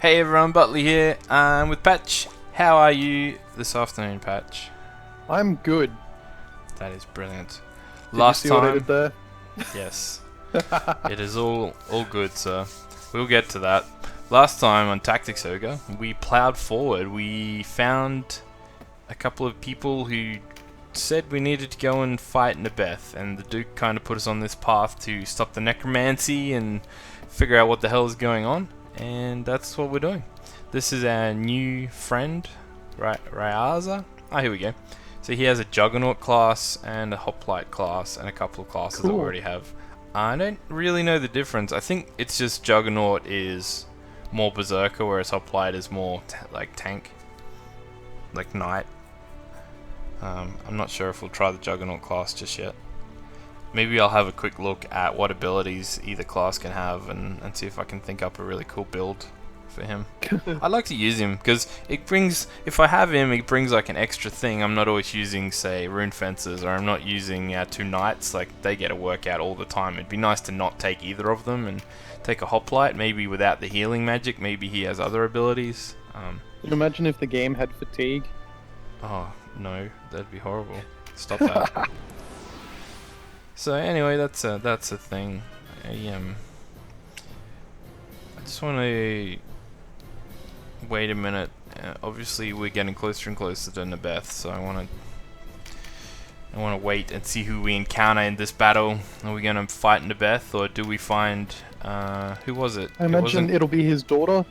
Hey everyone, Butler here, with Patch. How are you this afternoon, Patch? I'm good. That is brilliant. Did you Last see what I time, did there? yes, it is all good, sir. We'll get to that. Last time on Tactics Ogre, we plowed forward. We found a couple of people who said we needed to go and fight Nabeth, and the Duke kind of put us on this path to stop the necromancy and figure out what the hell is going on. And that's what we're doing. This is our new friend, Ryaza. Here we go. So he has a Juggernaut class and a Hoplite class and a couple of classes that we already have. I don't really know the difference. I think it's just Juggernaut is more Berserker, whereas Hoplite is more like tank, like Knight. I'm not sure if we'll try the Juggernaut class just yet. Maybe I'll have a quick look at what abilities either class can have and see if I can think up a really cool build for him. I'd like to use him because it brings, if I have him, it brings like an extra thing. I'm not always using, say, Rune Fencers, or I'm not using two Knights. Like, they get a workout all the time. It'd be nice to not take either of them and take a Hoplite, maybe without the healing magic. Maybe he has other abilities. Can you imagine if the game had fatigue? Oh, no, that'd be horrible. Stop that. So anyway, that's a thing. I just want to wait a minute. Obviously, we're getting closer and closer to Nabeth, so I want to wait and see who we encounter in this battle. Are we gonna fight Nabeth, or do we find who was it? I imagine it'll be his daughter,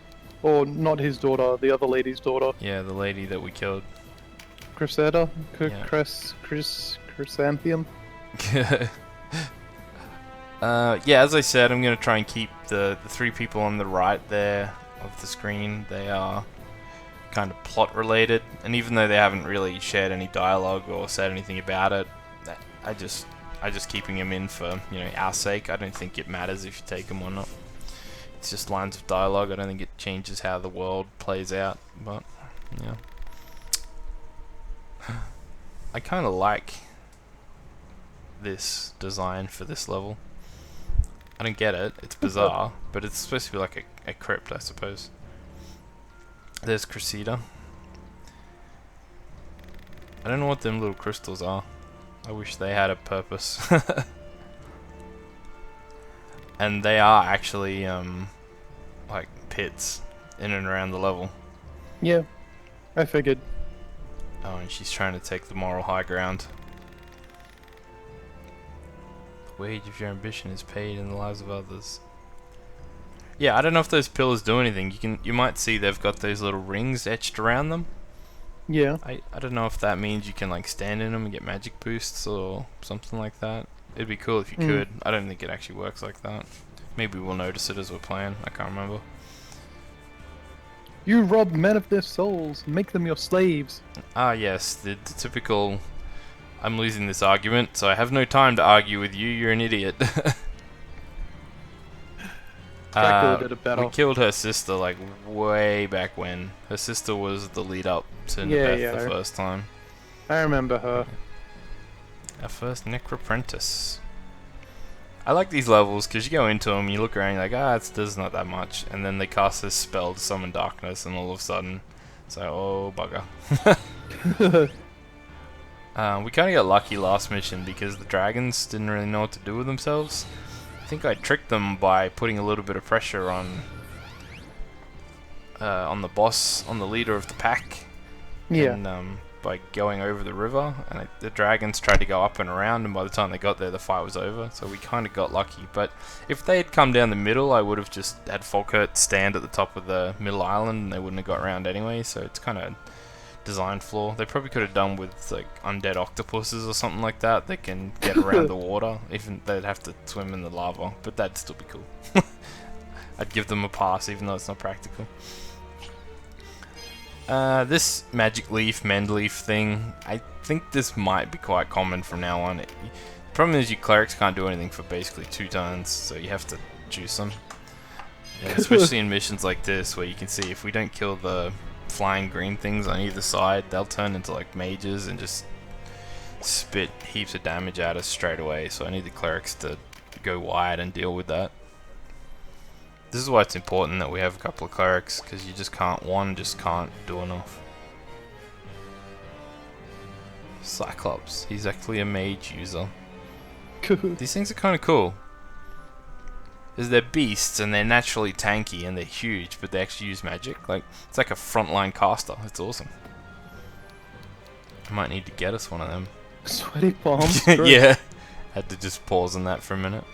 or not his daughter, the other lady's daughter. Yeah, the lady that we killed. Crescenta, Yeah. Chrysanthemum. Yeah, as I said, I'm going to try and keep the three people on the right there of the screen. They are kind of plot related, and even though they haven't really shared any dialogue or said anything about it, I just keeping them in for, you know, our sake. I don't think it matters if you take them or not. It's just lines of dialogue. I don't think it changes how the world plays out, but yeah. I kind of like this design for this level. I don't get it, it's bizarre, but it's supposed to be like a crypt, I suppose. There's Cressida. I don't know what them little crystals are. I wish they had a purpose. And they are actually, like pits in and around the level. Yeah, I figured. Oh, and she's trying to take the moral high ground. The wage of your ambition is paid in the lives of others. Yeah, I don't know if those pillars do anything. You might see they've got those little rings etched around them. Yeah. I don't know if that means you can like stand in them and get magic boosts or something like that. It'd be cool if you could. I don't think it actually works like that. Maybe we'll notice it as we're playing. I can't remember. You rob men of their souls, make them your slaves. Ah, yes, the typical. I'm losing this argument, so I have no time to argue with you. You're an idiot. Dracula did it better. We killed her sister like way back when. Her sister was the lead up to Nabeth the first time. I remember her. Our first Necroprentice. I like these levels because you go into them, you look around, you're like, there's not that much, and then they cast this spell to summon darkness, and all of a sudden, it's like, oh bugger. We kind of got lucky last mission because the dragons didn't really know what to do with themselves. I think I tricked them by putting a little bit of pressure on the boss, on the leader of the pack. Yeah. And by going over the river, and the dragons tried to go up and around, and by the time they got there, the fight was over. So we kind of got lucky. But if they had come down the middle, I would have just had Falkert stand at the top of the middle island, and they wouldn't have got around anyway. So it's kind of design flaw. They probably could have done with like undead octopuses or something like that. They can get around the water. Even they'd have to swim in the lava, but that'd still be cool. I'd give them a pass, even though it's not practical. This magic leaf, mend leaf thing, I think this might be quite common from now on. The problem is you clerics can't do anything for basically 2 turns, so you have to juice them. Yeah, especially in missions like this, where you can see if we don't kill the flying green things on either side, they'll turn into like mages and just spit heaps of damage at us straight away, so I need the clerics to go wide and deal with that. This is why it's important that we have a couple of clerics, because you just can't do enough. Cyclops, he's actually a mage user. These things are kind of cool. Because they're beasts and they're naturally tanky and they're huge, but they actually use magic. Like, it's like a frontline caster. It's awesome. I might need to get us one of them. Sweaty palms. Yeah. Had to just pause on that for a minute.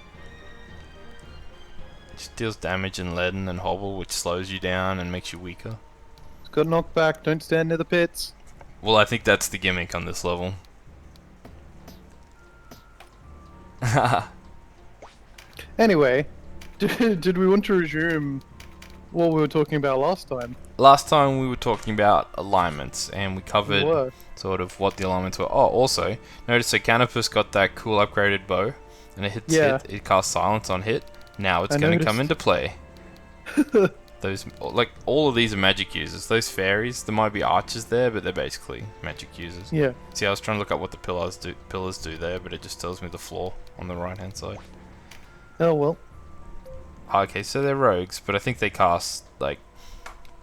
It deals damage in lead and then hobble, which slows you down and makes you weaker. It's got knockback. Don't stand near the pits. Well, I think that's the gimmick on this level. Anyway, did we want to resume what we were talking about last time? Last time we were talking about alignments, and we covered sort of what the alignments were. Oh, also, notice that Canopus got that cool upgraded bow, and it hits hit. It casts silence on hit. Now it's going to come into play. Those, like, all of these are magic users. Those fairies, there might be archers there, but they're basically magic users. Yeah. See, I was trying to look up what the pillars do there, but it just tells me the floor on the right-hand side. Oh well. Okay, so they're rogues, but I think they cast, like,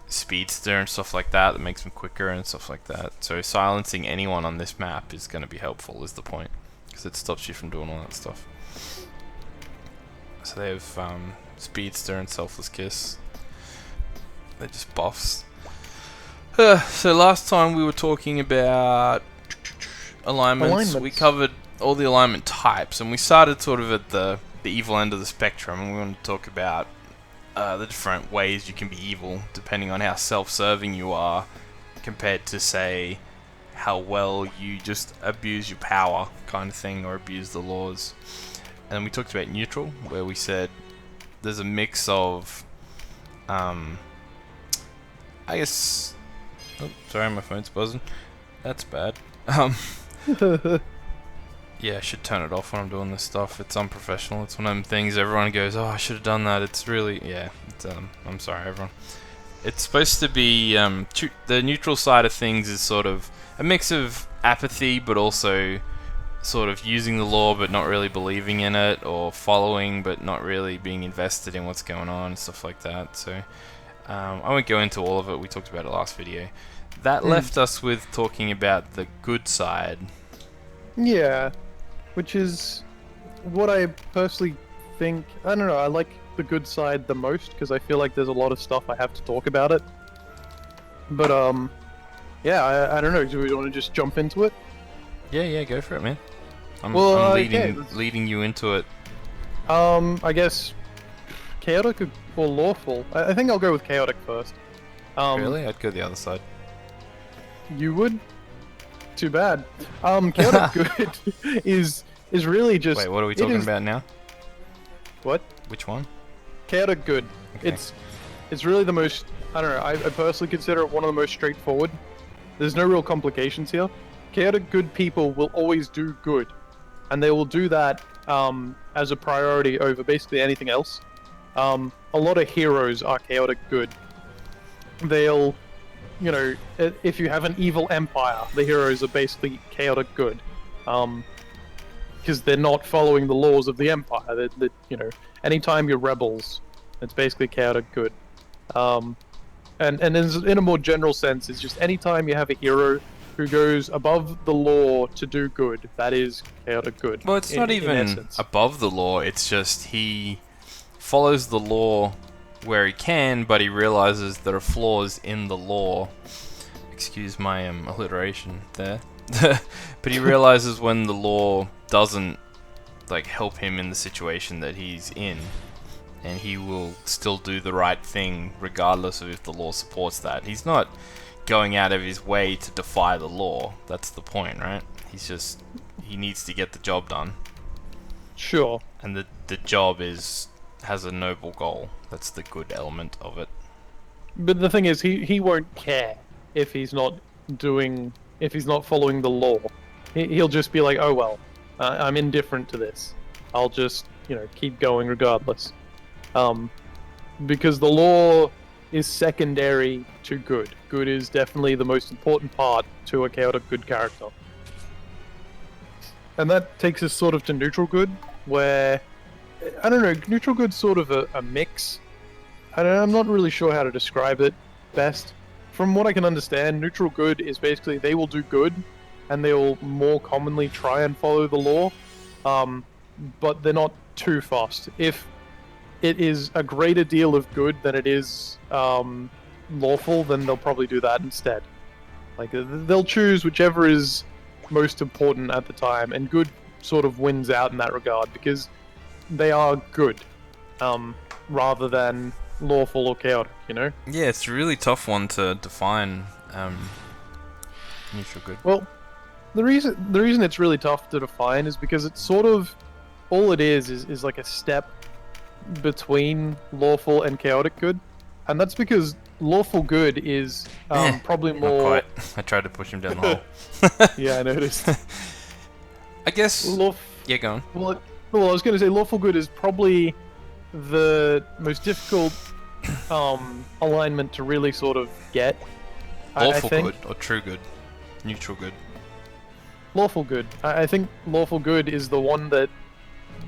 speedster and stuff like that makes them quicker and stuff like that. So silencing anyone on this map is going to be helpful, is the point, because it stops you from doing all that stuff. So they have speedster and selfless kiss. They're just buffs. So last time we were talking about alignments. We covered all the alignment types, and we started sort of at the evil end of the spectrum, and we want to talk about the different ways you can be evil, depending on how self-serving you are, compared to, say, how well you just abuse your power, kind of thing, or abuse the laws. And we talked about neutral, where we said there's a mix of, I guess... Oh, sorry, my phone's buzzing. That's bad. Yeah, I should turn it off when I'm doing this stuff. It's unprofessional. It's one of them things everyone goes, oh, I should have done that. It's really... Yeah, it's, I'm sorry, everyone. It's supposed to be... the neutral side of things is sort of a mix of apathy, but also sort of using the law but not really believing in it, or following but not really being invested in what's going on and stuff like that. So I won't go into all of it. We talked about it last video. That left us with talking about the good side. Yeah, which is what I personally think. I don't know, I like the good side the most because I feel like there's a lot of stuff I have to talk about it. But yeah, I don't know. Do we want to just jump into it? Yeah, go for it, man. I'm leading you into it. I guess chaotic or lawful. I think I'll go with chaotic first. Really? I'd go the other side. You would? Too bad. Chaotic good is really just... Wait, what are we talking about now? What? Which one? Chaotic good. Okay. It's really the most... I don't know, I personally consider it one of the most straightforward. There's no real complications here. Chaotic good people will always do good. And they will do that as a priority over basically anything else. A lot of heroes are chaotic good. They'll... You know, if you have an evil empire, the heroes are basically chaotic good. Because they're not following the laws of the empire. You know, anytime you're rebels, it's basically chaotic good. And in a more general sense, it's just anytime you have a hero who goes above the law to do good, that is chaotic good. Well, it's not even above the law, it's just he follows the law where he can, but he realizes there are flaws in the law. Excuse my alliteration there. But he realizes when the law doesn't like help him in the situation that he's in, and he will still do the right thing regardless of if the law supports that. He's not going out of his way to defy the law. That's the point, right? He needs to get the job done. Sure. And the job has a noble goal. That's the good element of it. But the thing is, he won't care if he's not following the law. He'll just be like, oh well, I'm indifferent to this. I'll just, you know, keep going regardless. Because the law is secondary to good. Good is definitely the most important part to a chaotic good character. And that takes us sort of to neutral good, where I don't know, neutral good's sort of a mix. I'm not really sure how to describe it best. From what I can understand, neutral good is basically they will do good, and they will more commonly try and follow the law, um, but they're not too fast. If it is a greater deal of good than it is lawful, then they'll probably do that instead. Like they'll choose whichever is most important at the time, and good sort of wins out in that regard because they are good, rather than lawful or chaotic. You know. Yeah, it's a really tough one to define. Neutral good. Well, the reason it's really tough to define is because it's sort of all it is like a step between lawful and chaotic good, and that's because lawful good is probably Not more. quite. I tried to push him down the hole. Yeah, I noticed. I guess. Lawf- Yeah, go on. well, I was going to say lawful good is probably the most difficult alignment to really sort of get. I Lawful think. good or true good? Neutral good. Lawful good. I think lawful good is the one that,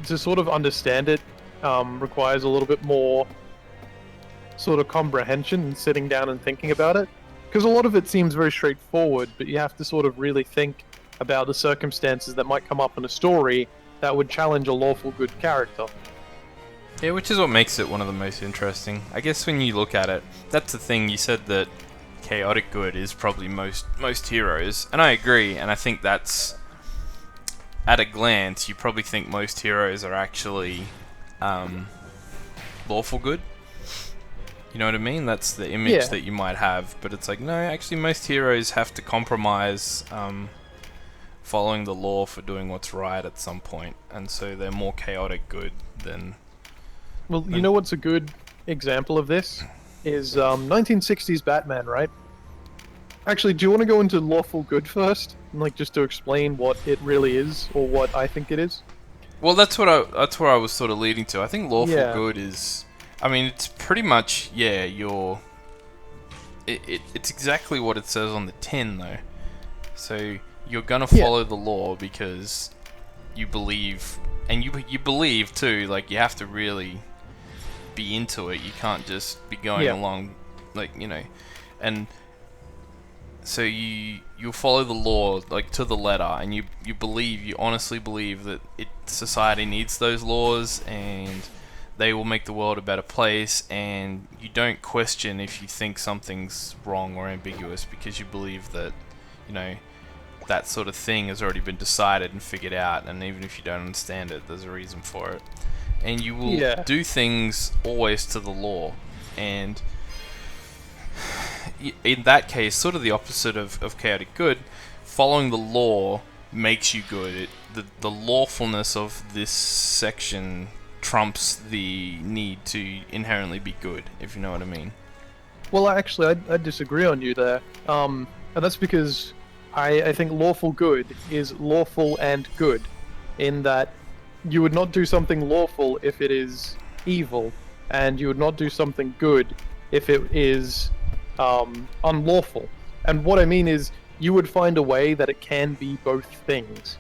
to sort of understand it, requires a little bit more sort of comprehension and sitting down and thinking about it. Because a lot of it seems very straightforward, but you have to sort of really think about the circumstances that might come up in a story that would challenge a lawful good character. Yeah, which is what makes it one of the most interesting. I guess when you look at it, that's the thing. You said that chaotic good is probably most heroes, and I agree. And I think that's, at a glance, you probably think most heroes are actually lawful good. You know what I mean? That's the image that you might have, but it's like, no, actually most heroes have to compromise following the law for doing what's right at some point, and so they're more chaotic good than... Well, you know what's a good example of this? Is 1960s Batman, right? Actually, do you want to go into lawful good first? Like, just to explain what it really is, or what I think it is? Well, that's where I was sort of leading to. I think lawful good is... I mean, it's pretty much, yeah, it's exactly what it says on the tin, though. So, you're gonna follow the law because you believe... And you believe, too, like, you have to really be into it. You can't just be going along, like, you know... And... So you'll follow the law, like, to the letter, and you honestly believe that society needs those laws, and they will make the world a better place, and you don't question if you think something's wrong or ambiguous, because you believe that, you know, that sort of thing has already been decided and figured out, and even if you don't understand it, there's a reason for it. And you will do things always to the law, and... in that case, sort of the opposite of chaotic good, following the law makes you good. The lawfulness of this section trumps the need to inherently be good, if you know what I mean. Well, actually, I disagree on you there. And that's because I think lawful good is lawful and good, in that you would not do something lawful if it is evil, and you would not do something good if it is unlawful. And what I mean is, you would find a way that it can be both things.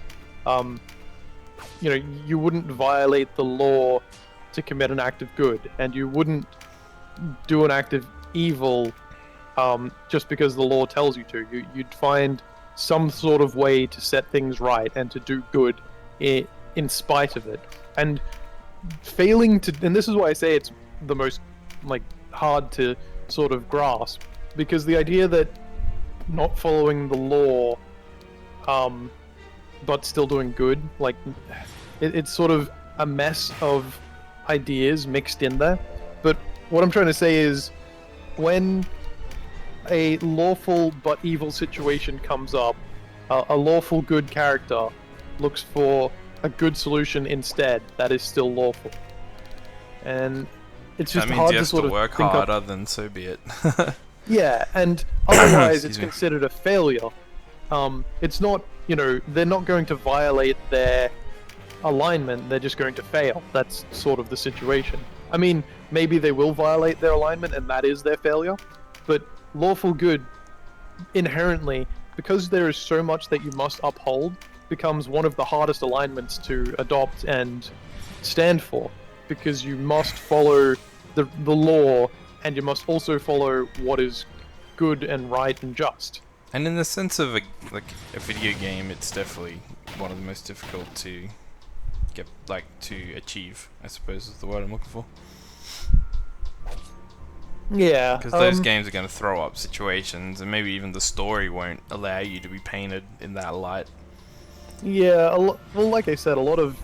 You know, you wouldn't violate the law to commit an act of good, and you wouldn't do an act of evil just because the law tells you to. You'd find some sort of way to set things right and to do good in spite of it. And failing to, and this is why I say it's the most like hard to sort of grasp, because the idea that not following the law but still doing good, like it's sort of a mess of ideas mixed in there. But what I'm trying to say is, when a lawful but evil situation comes up, a lawful good character looks for a good solution instead that is still lawful. And it's just hard to sort of work harder, then so be it. Yeah, and otherwise it's considered a failure. It's not, you know, they're not going to violate their alignment, they're just going to fail. That's sort of the situation. I mean, maybe they will violate their alignment and that is their failure, but lawful good inherently, because there is so much that you must uphold, becomes one of the hardest alignments to adopt and stand for, because you must follow the law, and you must also follow what is good and right and just. And in the sense of a video game, it's definitely one of the most difficult to get to achieve, I suppose is the word I'm looking for. Yeah, Because those games are going to throw up situations, and maybe even the story won't allow you to be painted in that light. yeah. Well, like I said, a lot of,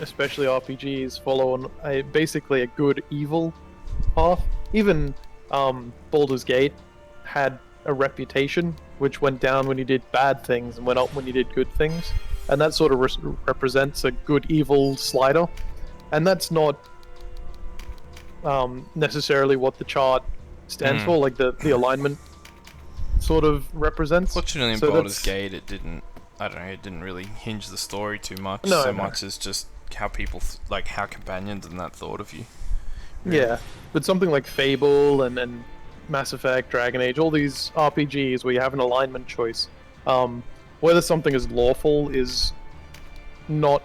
especially RPGs, follow basically a good-evil path. Even Baldur's Gate had a reputation which went down when you did bad things and went up when you did good things, and that sort of represents a good-evil slider, and that's not necessarily what the chart stands for, like the alignment sort of represents. Fortunately, in So Baldur's Gate, it didn't. I don't know. It didn't really hinge the story too much, much as just how people how companions and that thought of you. Really. Yeah, but something like Fable and Mass Effect, Dragon Age, all these RPGs where you have an alignment choice, whether something is lawful is not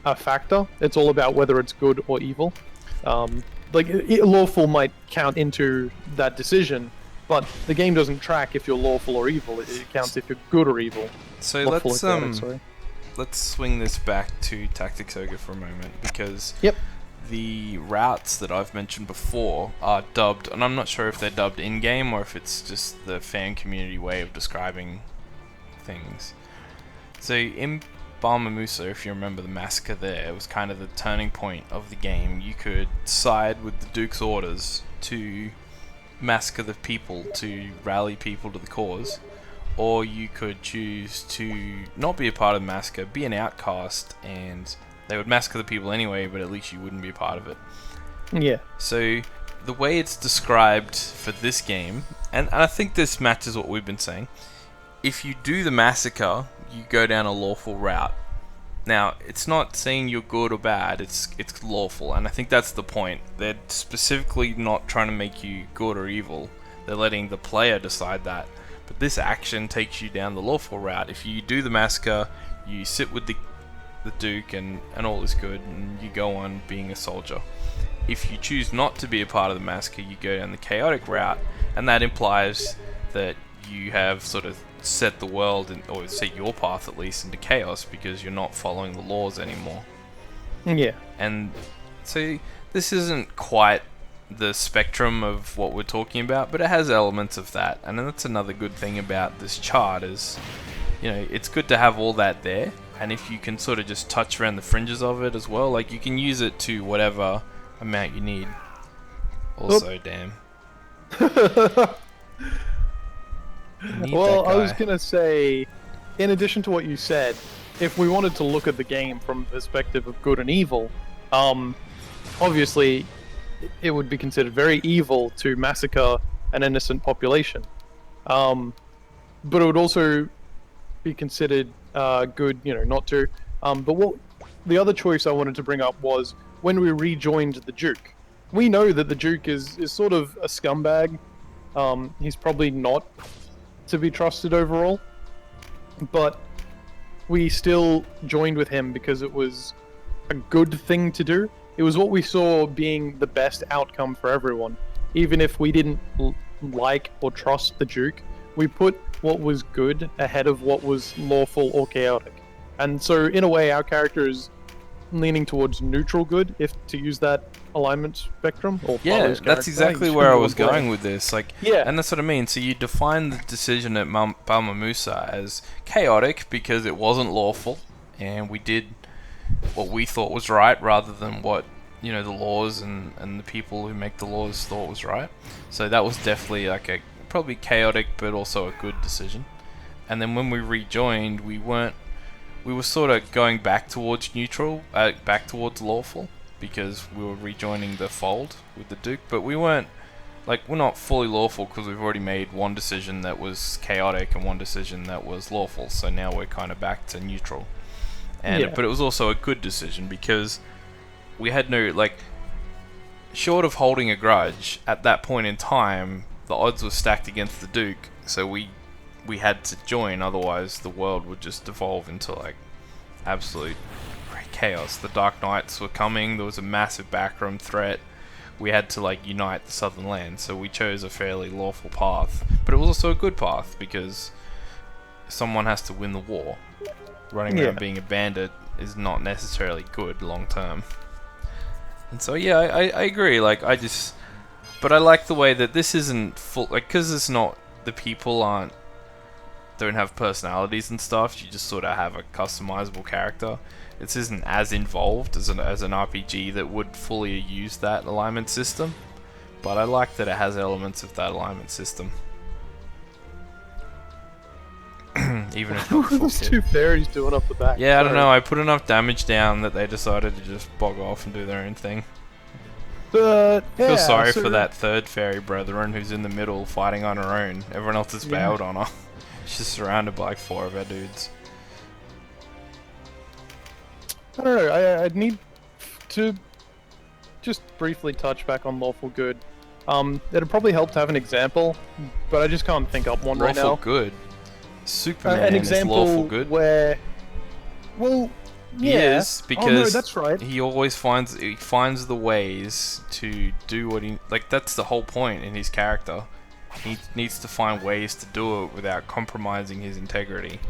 a factor. It's all about whether it's good or evil. Lawful might count into that decision, but the game doesn't track if you're lawful or evil. It counts if you're good or evil. So let's swing this back to Tactics Ogre for a moment, because the routes that I've mentioned before are dubbed, and I'm not sure if they're dubbed in-game or if it's just the fan community way of describing things. So in Balma Musa, if you remember the massacre there, it was kind of the turning point of the game. You could side with the Duke's orders to massacre the people, to rally people to the cause, or you could choose to not be a part of the massacre, be an outcast, and they would massacre the people anyway, but at least you wouldn't be a part of it. Yeah. So the way it's described for this game, and I think this matches what we've been saying, if you do the massacre, you go down a lawful route. Now, it's not saying you're good or bad, it's lawful, and I think that's the point. They're specifically not trying to make you good or evil, they're letting the player decide that. But this action takes you down the lawful route. If you do the massacre, you sit with the Duke and all is good, and you go on being a soldier. If you choose not to be a part of the massacre, you go down the chaotic route, and that implies that you have sort of set the world, or set your path at least, into chaos because you're not following the laws anymore. Yeah. And so this isn't quite the spectrum of what we're talking about, but it has elements of that, and that's another good thing about this chart is, you know, it's good to have all that there, and if you can sort of just touch around the fringes of it as well, like you can use it to whatever amount you need. Also, damn. Well, I was gonna say, in addition to what you said, if we wanted to look at the game from the perspective of good and evil, obviously it would be considered very evil to massacre an innocent population. But it would also be considered good, you know, not to. But what the other choice I wanted to bring up was when we rejoined the Duke. We know that the Duke is sort of a scumbag. He's probably not to be trusted overall, but we still joined with him because it was a good thing to do. It was what we saw being the best outcome for everyone. Even if we didn't like or trust the Duke, we put what was good ahead of what was lawful or chaotic. And so, in a way, our character is leaning towards neutral good, if to use that alignment spectrum. Or yeah, that's exactly where I was going with this. Like, yeah, and that's what I mean. So you define the decision at Balma Musa as chaotic because it wasn't lawful, and we did what we thought was right rather than what, you know, the laws and the people who make the laws thought was right. So that was definitely like a probably chaotic but also a good decision. And then when we rejoined, we were sort of going back towards neutral, back towards lawful, because we were rejoining the fold with the Duke, but we're not fully lawful because we've already made one decision that was chaotic and one decision that was lawful, so now we're kind of back to neutral. And but it was also a good decision because we had no, like, short of holding a grudge, at that point in time, the odds were stacked against the Duke, so we had to join, otherwise the world would just devolve into, like, absolute chaos. The Dark Knights were coming, there was a massive backroom threat, we had to like unite the southern lands, so we chose a fairly lawful path, but it was also a good path because someone has to win the war. Running around being a bandit is not necessarily good long term. And so yeah, I agree. Like but I like the way that this isn't full, like, because it's not, the people don't have personalities and stuff. You just sort of have a customizable character. This isn't as involved as an RPG that would fully use that alignment system, but I like that it has elements of that alignment system. Even if What are those two fairies doing up the back? Yeah, I don't know. I put enough damage down that they decided to just bog off and do their own thing. But yeah, Feel sorry for that third fairy brethren who's in the middle fighting on her own. Everyone else has bailed on her. She's surrounded by like 4 of her dudes. I don't know. I'd need to just briefly touch back on lawful good. It'd probably help to have an example, but I just can't think up one right now. Lawful good. Superman an example is lawful good. Where, well, yeah. He is, because no, that's right. he always finds the ways to do what he, like, that's the whole point in his character. He needs to find ways to do it without compromising his integrity.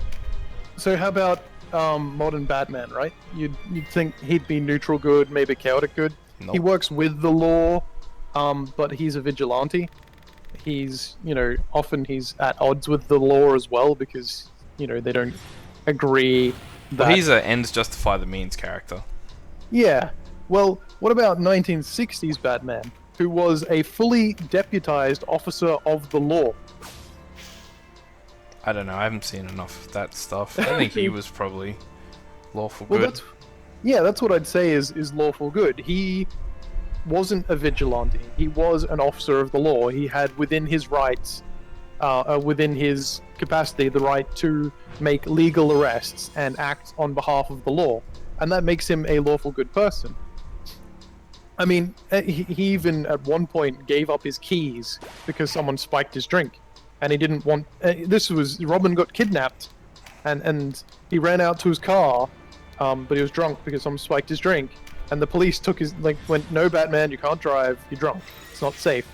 So how about modern Batman, right? You'd think he'd be neutral good, maybe chaotic good. Nope. He works with the law, but he's a vigilante. He's, often he's at odds with the law as well because, they don't agree that... Well, he's a ends justify the means character. Yeah. Well, what about 1960s Batman, who was a fully deputized officer of the law? I don't know, I haven't seen enough of that stuff. I think he was probably lawful Well, good. that's what I'd say is lawful good. He wasn't a vigilante. He was an officer of the law. He had within his rights, within his capacity, the right to make legal arrests and act on behalf of the law. And that makes him a lawful good person. I mean, he even at one point gave up his keys because someone spiked his drink. And he didn't want... Robin got kidnapped. And he ran out to his car, but he was drunk because someone spiked his drink. And the police took went, no, Batman, you can't drive, you're drunk. It's not safe.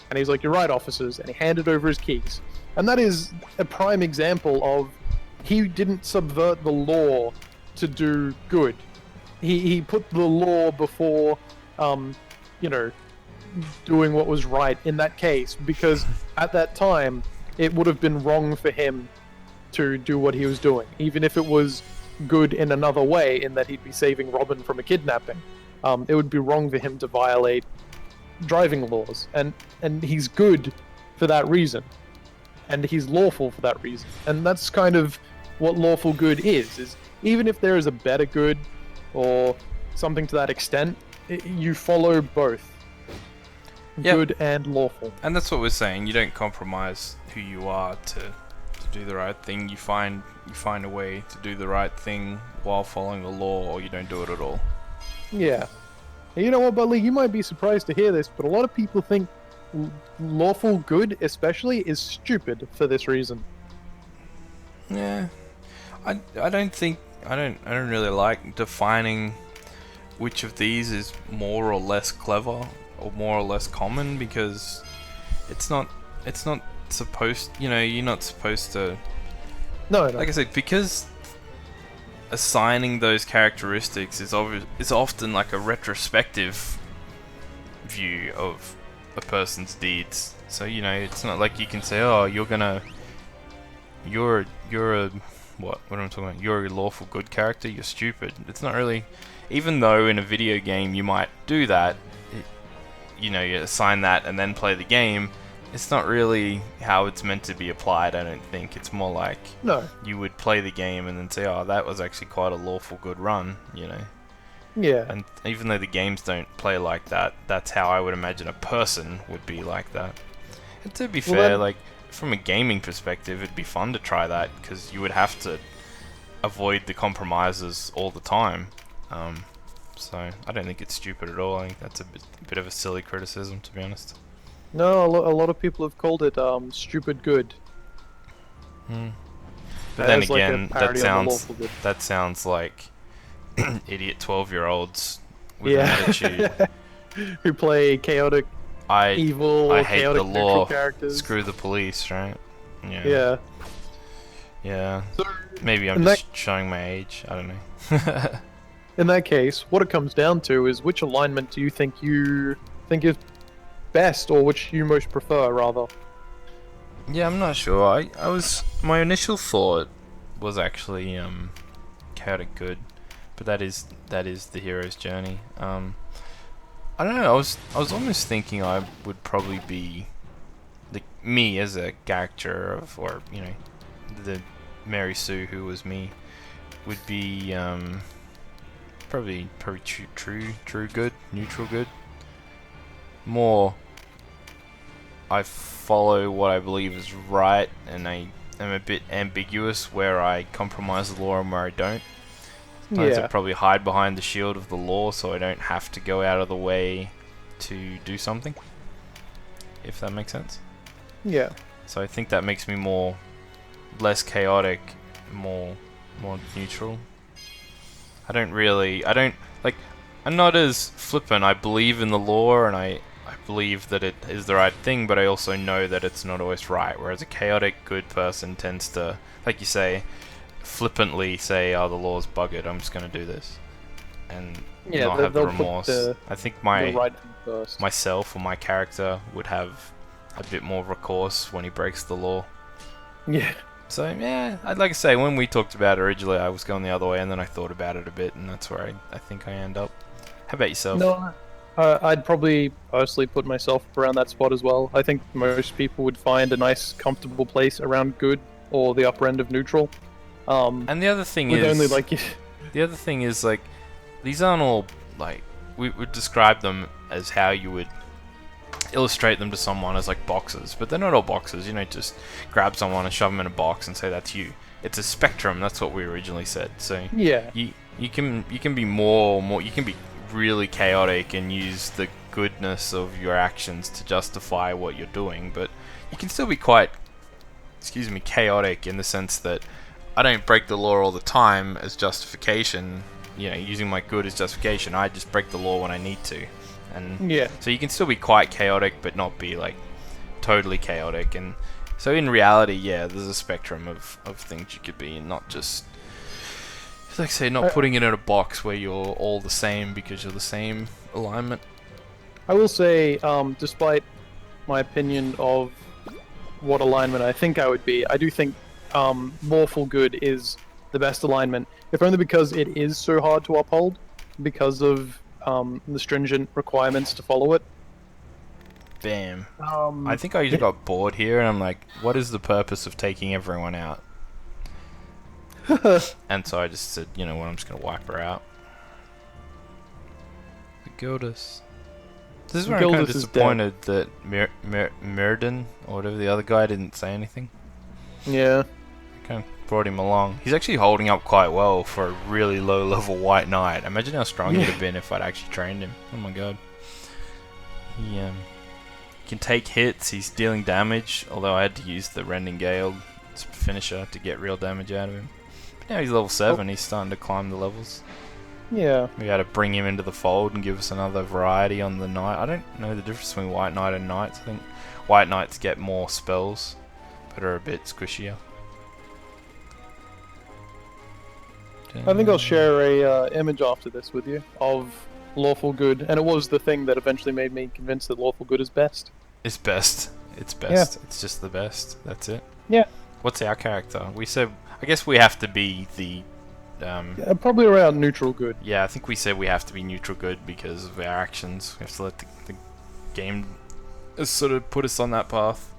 And he's like, you're right, officers. And he handed over his keys. And that is a prime example of he didn't subvert the law to do good. He put the law before, doing what was right in that case, because at that time, it would have been wrong for him to do what he was doing, even if it was good in another way, in that he'd be saving Robin from a kidnapping. It would be wrong for him to violate driving laws, and he's good for that reason, and he's lawful for that reason, and that's kind of what lawful good is even if there is a better good or something to that extent, you follow both. Yep. Good and lawful. And that's what we're saying. You don't compromise who you are to do the right thing. You find a way to do the right thing while following the law, or you don't do it at all. Yeah. And you know what, Budley? You might be surprised to hear this, but a lot of people think lawful good, especially, is stupid for this reason. Yeah. I don't really like defining which of these is more or less clever or more or less common, because it's not supposed, you're not supposed to... No. Like I said, because assigning those characteristics is often like a retrospective view of a person's deeds. So, it's not like you can say, oh, you're a what am I talking about? You're a lawful good character, you're stupid. It's not really, even though in a video game you might do that, you assign that and then play the game, it's not really how it's meant to be applied, I don't think. It's more like, no, you would play the game and then say, oh, that was actually quite a lawful good run, Yeah. And even though the games don't play like that, that's how I would imagine a person would be like that. And to be fair, like, from a gaming perspective, it'd be fun to try that, because you would have to avoid the compromises all the time. So I don't think it's stupid at all. I think that's a bit of a silly criticism, to be honest. No, a lot of people have called it stupid good. But then again, that sounds like idiot 12-year-olds with an attitude. who play chaotic, I evil, I or hate the chaotic neutral law. characters. Screw the police, right? Yeah. Yeah. Yeah. So Maybe I'm in that just showing my age. I don't know. in that case, what it comes down to is which alignment do you think is best, or which you most prefer, rather? Yeah, I'm not sure. My initial thought was actually chaotic good, but that is the hero's journey. I don't know. I was almost thinking I would probably be me as a character of, or the Mary Sue who was me would be probably true good, neutral good. More, I follow what I believe is right, and I am a bit ambiguous where I compromise the law and where I don't. Sometimes I Yeah. probably hide behind the shield of the law so I don't have to go out of the way to do something, if that makes sense. Yeah. So I think that makes me less chaotic, more neutral. I don't like, I'm not as flippant. I believe in the law and I believe that it is the right thing, but I also know that it's not always right. Whereas a chaotic good person tends to, like you say, flippantly say, "Oh, the law's buggered. I'm just gonna do this," and Yeah. not have the They'll put remorse. I think the right thing first. myself or my character would have a bit more recourse when he breaks the law. Yeah. So yeah, I'd like to say when we talked about it originally, I was going the other way, and then I thought about it a bit, and that's where I think I end up. How about yourself? No, I'd probably personally put myself around that spot as well. I think most people would find a nice, comfortable place around good or the upper end of neutral. And the other thing With only is, like like, these aren't all like we would describe them as how you would illustrate them to someone as like boxes, but they're not all boxes. Just grab someone and shove them in a box and say that's you. It's a spectrum. That's what we originally said. So yeah, you can be you can be really chaotic and use the goodness of your actions to justify what you're doing, but you can still be quite, chaotic in the sense that I don't break the law all the time as justification. Using my good as justification. I just break the law when I need to. And yeah, so you can still be quite chaotic, but not be like totally chaotic. And so in reality, yeah, there's a spectrum of things you could be, and not just, like I say, not putting it in a box where you're all the same because you're the same alignment. I will say, despite my opinion of what alignment I think I would be, I do think lawful good is the best alignment, if only because it is so hard to uphold because of the stringent requirements to follow it. Damn. I think I just got bored here, and I'm like, what is the purpose of taking everyone out? And so I just said, you know what, I'm just gonna wipe her out. The Gildas. This is where I'm kind of Gildas is disappointed that Mirden, or whatever the other guy, didn't say anything. Yeah. Kind of brought him along. He's actually holding up quite well for a really low level white knight. Imagine how strong he'd have been if I'd actually trained him. Oh my god. He can take hits, he's dealing damage, although I had to use the Rending Gale finisher to get real damage out of him. But now he's level 7, he's starting to climb the levels. Yeah. We had to bring him into the fold and give us another variety on the knight. I don't know the difference between white knight and knights. I think white knights get more spells, but are a bit squishier. I think I'll share a image after this with you of lawful good, and it was the thing that eventually made me convinced that lawful good is best. It's best. It's best. Yeah. It's just the best. That's it. Yeah. What's our character? We said, I guess we have to be the yeah, probably around neutral good. Yeah, I think we said we have to be neutral good because of our actions. We have to let the game sort of put us on that path.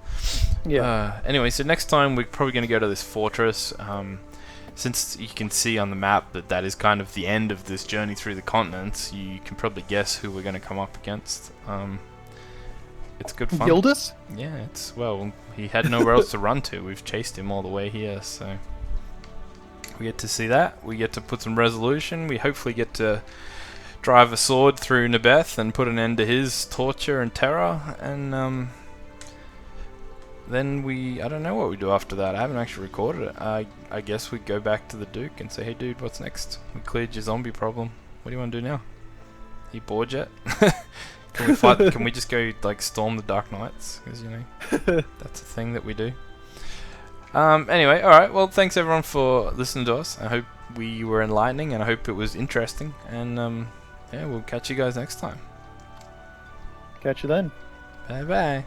Yeah. Anyway, so next time we're probably going to go to this fortress. Since you can see on the map that is kind of the end of this journey through the continents, you can probably guess who we're going to come up against. It's good fun. Gildas? Yeah, well, he had nowhere else to run to. We've chased him all the way here, so we get to see that. We get to put some resolution. We hopefully get to drive a sword through Nebeth and put an end to his torture and terror, and then I don't know what we do after that. I haven't actually recorded it. I guess we go back to the Duke and say, hey dude, what's next? We cleared your zombie problem. What do you want to do now? You bored yet? Can we fight? Can we just go like storm the Dark Knights? Because you know that's a thing that we do. Anyway, all right. Well, thanks everyone for listening to us. I hope we were enlightening, and I hope it was interesting. And yeah, we'll catch you guys next time. Catch you then. Bye bye.